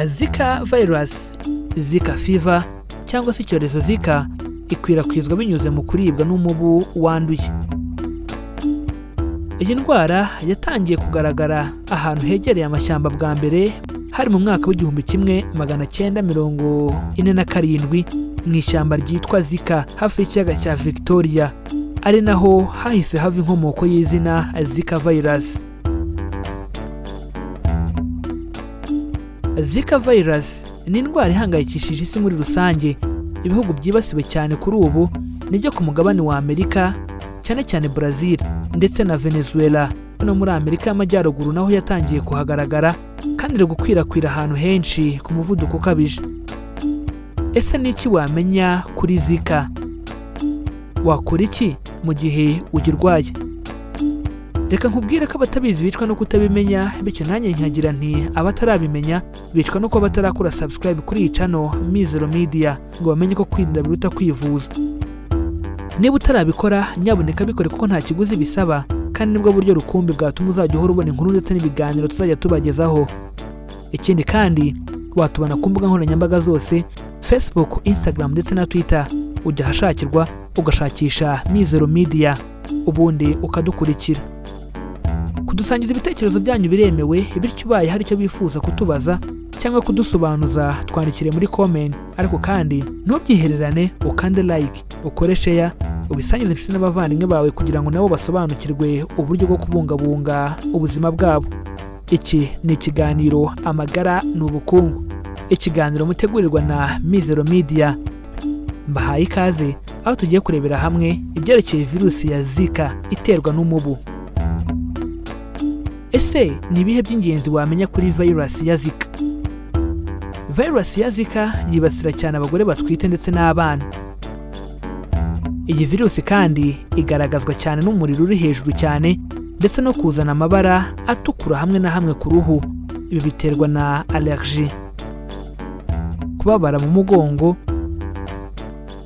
Zika virus, Zika fever cyangwa se icyorezo Zika ikwirakwizwa binyuze mu kuribwa n'umubu wanduye. Iyi ndwara yatangiye kugaragara ahantu hegereye amashyamba bwa mbere hari mu mwaka w'1947 mu ishyamba ryitwa Zika hafi y'ikiyaga cya Victoria, ari naho hahise hava inkomoko y'izina Zika virus. Zika virus ni indwara ihangayikishije isi muri rusange. Ibihugu byibasiwe cyane kuri ubu nibyo ku mugabane wa Amerika, cyane cyane Brazil ndetse na Venezuela. No muri Amerika y'Amajyaruguru naho yatangiye kuhagaragara kandi iri gukwirakwira ahantu henshi ku muvuduko ukabije. Ese ni iki wamenya kuri Zika? Wakora iki mu gihe ugirwaye? Reka nkubwire ko abatabizi bicwa no kutabimenya, bityo nanjye nkagira nti abatarabimenya bicwa no kuba batarakora subscribe kuri iyi channel Mizero Media ngo bamenye ko kwirinda biruta kwivuza. Niba utarabikora nyaboneka bikore kuko nta kiguzi bisaba, kandi nibwo buryo rukumbi bwatuma uzajya uhora ubona inkuru ndetse n'ibiganiro tuzajya tubagezaho. Ikindi kandi watubona ku mbuga nkoranyambaga zose, Facebook, Instagram ndetse na Twitter. Ujya hashakirwa ugashakisha Mizero Media ubundi ukadukurikira. Kudusangiza ibitekerezo byanyu biremewe, bityo ubaye hari icyo bifuza kutubaza cyangwa kudusobanuza twandikire muri comment. Ariko kandi ntubyihererane, ukande like, ukore share, ubisangize inshuti n'abavandimwe bawe kugira ngo nabo basobanukirwe uburyo bwo kubungabunga ubuzima bwabo. Iki ni ikiganiro Amagara n'Ubukungu, ikiganiro mutegurirwa na Mizero Media. Mbahaye ikaze aho tugiye kurebera hamwe ibyerekeye virusi ya Zika iterwa n'umubu. Ese ni ibihe by'ingenzi wamenya kuri virus ya Zika? Virus ya Zika yibasira cyane abagore batwite ndetse n'abana. Iyi virusi kandi igaragazwa cyane n'umuriro uri hejuru cyane ndetse no kuzana amabara atukura hamwe na hamwe ku ruhu. Ibi biterwa na allergie, kubabara mu mugongo,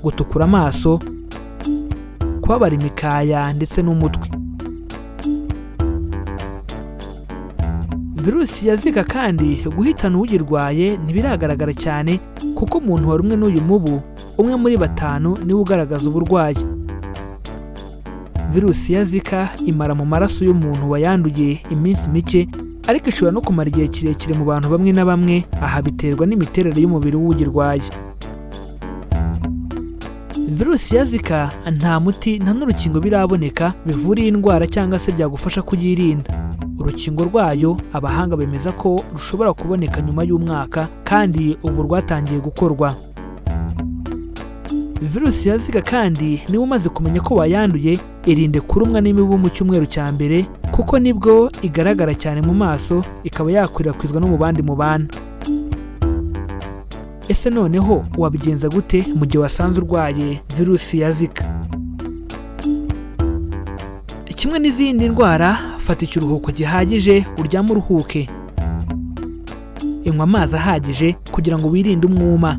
gutukura amaso, kubabara imikaya ndetse n'umutwe. Virusi ya Zika kandi guhitana uyirwaye ntibiragaragara cyane kuko umuntu warumwe n'uyu mubu umwe muri 5 niwe ugaragaza uburwayi. Virusi ya Zika imara mu maraso y'umuntu wayanduye iminsi mike, ariko ishobora no kumara igihe kirekire mu bantu bamwe na bamwe. Aha biterwa n'imiterere y'umubiri w'ugirwaye. Virusi ya Zika nta muti nta n'urukingo biraboneka bivura iyi ndwara cyangwa se byagufasha kuyirinda. Urukingo rwayo abahanga bemeza ko rushobora kuboneka nyuma y'umwaka kandi ubu rwatangiye gukorwa. Virusi ya Zika kandi niba umaze kumenya ko wayanduye, irinde kurumwa n'imibu mu cyumweru cya mbere kuko nibwo igaragara cyane mu maso, ikaba yakwirakwizwa no mu bandi mubana. Ese noneho wabigenza gute mu gihe wasanze urwaye virusi ya Zika? Kimwe n'izindi ndwara, fata ikiruhuko gihagije, uryame uruhuke. Inywa amazi ahagije kugira ngo wirinde umwuma.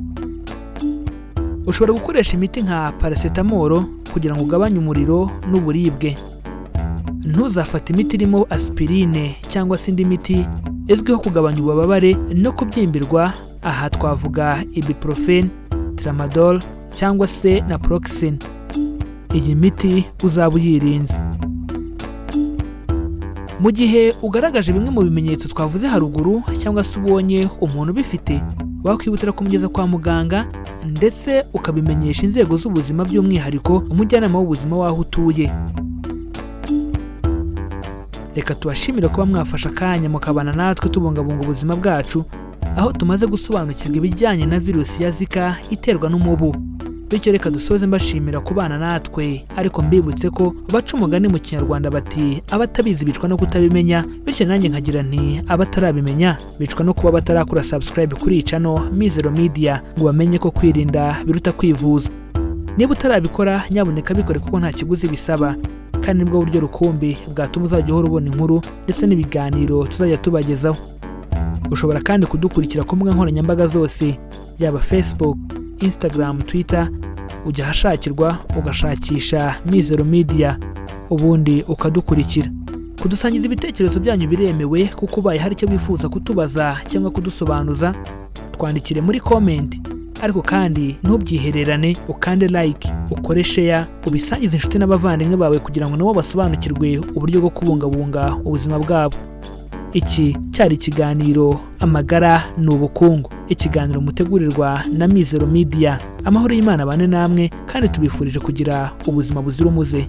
Ushobora gukoresha imiti nka paracetamol kugira ngo ugabanye umuriro n'uburibwe. Ntuzafate imiti irimo aspirine cyangwa se indi miti izwiho kugabanya ububabare no kubyimbirwa. Aha twavuga ibuprofen, tramadol cyangwa se naproxen. Iyi miti uzaba uyirinze. Mu gihe ugaragaje bimwe mu bimenyetso twavuze haruguru cyangwa se ubonye umuntu bifite, wakwihutira kumugeza kwa muganga ndetse ukabimenyesha inzego z'ubuzima, by'umwihariko umujyanama w'ubuzima waho utuye. Reka tubashimire kuba mwafasha akanya mukabana natwe tubungabunga ubuzima bwacu, aho tumaze gusobanukirwa ibijyanye na virusi ya Zika iterwa n'umubu. Bityo reka dusoze mbashimira kubana natwe, ariko mbibutse ko baca umugani mu Kinyarwanda bati abatabizi bicwa no kutabimenya. Bityo nanjye nkagira nti abatarabimenya bicwa no kuba batarakora subscribe kuri iyi channel Mizero Media ngo bamenye ko kwirinda biruta kwivuza. Niba utarabikora nyaboneka bikore kuko nta kiguzi bisaba, kandi nibwo buryo rukumbi bwatuma uzajya uhora ubona inkuru ndetse n'ibiganiro tuzajya tubagezaho. Ushobora kandi kudukurikira ku mbuga nkoranyambaga zose, yaba Facebook, Instagram, Twitter. Ujya hashakirwa ugashakisha Mizero Media ubundi ukadukurikira. Kudusangiza ibitekerezo byanyu biremewe kuko ubaye hari icyo bifuza kutubaza cyangwa kudusobanuza. twandikire muri comment, ariko kandi ntubyihererane, ukande like, ukore share, ubisangize inshuti n'abavandimwe bawe kugira ngo nabo basobanukirwe uburyo bwo kubungabunga ubuzima bwabo. Iki cyari ikiganiro Amagara n'Ubukungu, ikiganiro mutegurirwa na Mizero Media. Amahoro y'Imana abane namwe kandi tubifurije kugira ubuzima buzira umuze.